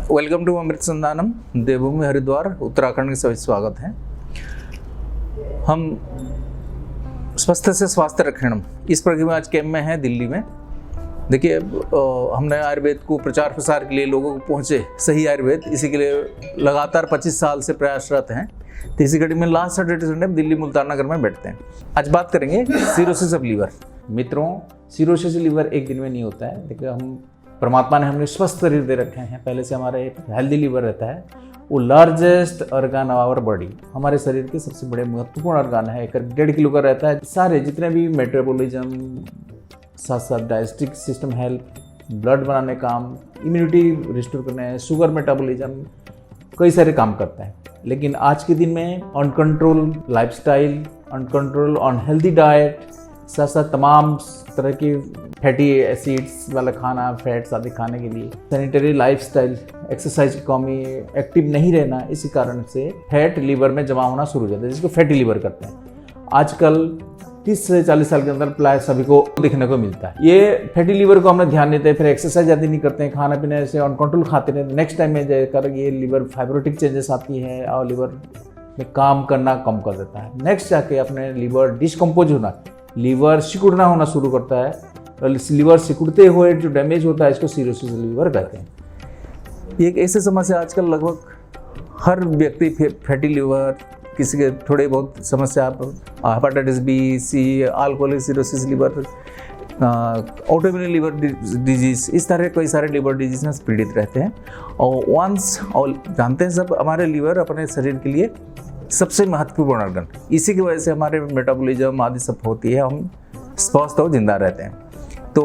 Welcome to अमृत संधानम देवभूमि हरिद्वार उत्तराखंड के सभी स्वागत है। हम स्वस्थ से स्वास्थ्य रक्षणम इस प्रकार में आज कैंप में हैं दिल्ली में। देखिए हमने आयुर्वेद को प्रचार प्रसार के लिए लोगों को पहुँचे सही आयुर्वेद, इसी के लिए लगातार 25 साल से प्रयासरत हैं। तो इसी कड़ी में last Saturday Sunday Delhi Multan Nagar में बैठते हैं। आज बात करेंगे सिरोसिस ऑफ लीवर। मित्रों, सिरोसिस लीवर एक दिन में नहीं होता है। देखिए हम परमात्मा ने हमें स्वस्थ शरीर दे रखे हैं, पहले से हमारा एक हेल्दी लीवर रहता है। वो largest organ of our body, हमारे शरीर के सबसे बड़े महत्वपूर्ण ऑर्गन है। 1.5 किलो का रहता है। सारे जितने भी मेटाबॉलिज्म, साथ साथ डाइजेस्टिक सिस्टम हेल्प, ब्लड बनाने काम, इम्यूनिटी रिस्टोर करने, शुगर मेटाबॉलिज्म, कई सारे काम करता है। लेकिन आज के दिन में uncontrol lifestyle, uncontrol unhealthy diet, साथ साथ तमाम तरह की फैटी एसिड्स वाला खाना, फैट्स आदि खाने के लिए, सैनिटरी लाइफस्टाइल, एक्सरसाइज की कमी, एक्टिव नहीं रहना, इसी कारण से फैट लीवर में जमा होना शुरू हो जाता है, जिसको फैटी लीवर करते हैं। आजकल 30 से 40 साल के अंदर प्राय सभी को देखने को मिलता है। ये फैटी लीवर को हमने ध्यान देते हैं, फिर एक्सरसाइज ज़्यादा नहीं करते हैं, खाना पीने से अनकंट्रोल खाते रहते हैं। नेक्स्ट टाइम में जाकर ये लीवर फाइब्रोटिक चेंजेस आती है और लीवर में काम करना कम कर देता है। नेक्स्ट जाके अपने लीवर डिस्कम्पोज होना, लीवर सिकुड़ना होना शुरू करता है। और लीवर सिकुड़ते हुए जो डैमेज होता है इसको सिरोसिस लीवर कहते हैं। ये एक ऐसी समस्या आजकल लगभग हर व्यक्ति फैटी लीवर, किसी के थोड़े बहुत समस्या, hepatitis B, C, alcoholic cirrhosis liver, autoimmune liver disease, इस तरह कई सारे लीवर डिजीज में पीड़ित रहते हैं। और जानते हैं सब, हमारे लीवर अपने शरीर के लिए सबसे महत्वपूर्ण ऑर्गन, इसी की वजह से हमारे मेटाबॉलिज्म आदि सब होती है, हम स्वस्थ और जिंदा रहते हैं। तो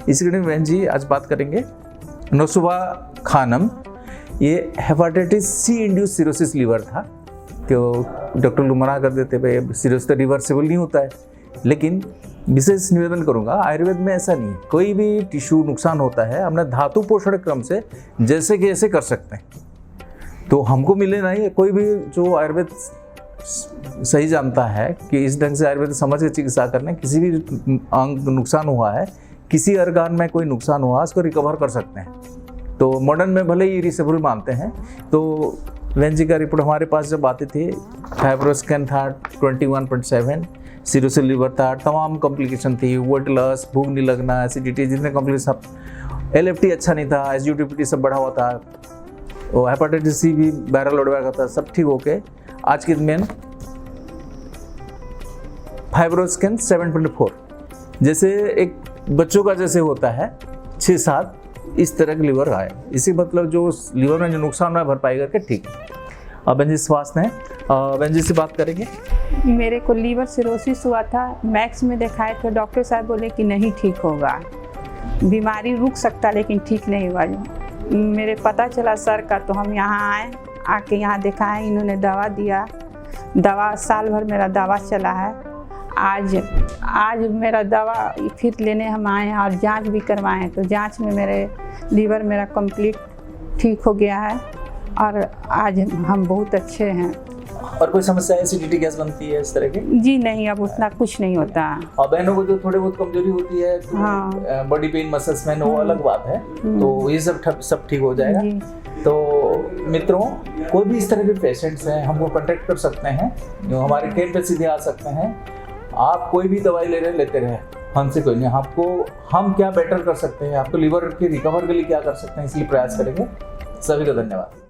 इसी के लिए बहन जी आज बात करेंगे नोसुवा खानम। ये hepatitis C induce cirrhosis liver था। तो डॉक्टर लोग मना कर देते भाई सिरोसिस रिवर्सिबल नहीं होता है। लेकिन विशेष निवेदन करूंगा, आयुर्वेद में ऐसा नहीं है। कोई भी टिश्यू नुकसान होता है हमने धातु पोषण क्रम से जैसे कि ऐसे कर सकते हैं। तो हमको मिले नहीं, कोई भी जो आयुर्वेद सही जानता है कि इस ढंग से आयुर्वेद समझ के चिकित्सा करने, किसी भी अंग नुकसान हुआ है, किसी ऑर्गन में कोई नुकसान हुआ, उसको रिकवर कर सकते हैं। तो मॉडर्न में भले ही रिसेबल मानते हैं। तो वेन जी का रिपोर्ट हमारे पास जब आती थी, फाइब्रोस्कैन था 21.7, सिरोसिस लीवर था, तमाम कॉम्प्लिकेशन थी, वेट लॉस, भूख नहीं लगना, एसिडिटी, जितने कॉम्प्लिकेशन सब, LFT अच्छा नहीं था, SGPT सब बढ़ा हुआ था, और हेपेटाइटिस सी भी वायरल लोड का था, सब ठीक होके आज के दिन में फाइब्रोस्कैन 7.4, जैसे एक बच्चों का जैसे होता है 6-7, इस तरह के लीवर आए। इसी मतलब जो लीवर में जो नुकसान हुआ है भरपाई करके ठीक है। अब बहन जी स्वास्थ्य हैं, बहन जी से बात करेंगे। मेरे को लीवर सिरोसिस हुआ था, मैक्स में दिखाए तो डॉक्टर साहब बोले कि नहीं ठीक होगा, बीमारी रुक सकता लेकिन ठीक नहीं हुआ। मेरे पता चला सर का, तो हम यहाँ आए, आके यहाँ दिखाएं, इन्होंने दवा दिया। दवा साल भर मेरा दवा चला है। आज मेरा दवा फिर लेने हम आए और जांच भी करवाएं, तो जांच में मेरे लीवर मेरा कंप्लीट ठीक हो गया है और आज हम बहुत अच्छे हैं। और कोई समस्या एसिडिटी गैस बनती है इस तरह की? जी नहीं, अब उतना कुछ नहीं होता। और बहनों को जो थोड़ी बहुत कमजोरी होती है, तो हाँ, बॉडी पेन, मसल्स में, वो अलग बात है। तो ये सब ठीक हो जाएगा। तो मित्रों, कोई भी इस तरह के पेशेंट्स हैं, हमको कांटेक्ट कर सकते हैं, जो हमारे कैंप पे सीधे आ सकते हैं। आप कोई भी दवाई लेते रहे, हमसे कोई नहीं। आपको हम क्या बेटर कर सकते हैं, आपको लीवर के रिकवर के लिए क्या कर सकते हैं, इसलिए प्रयास करेंगे। सभी का धन्यवाद।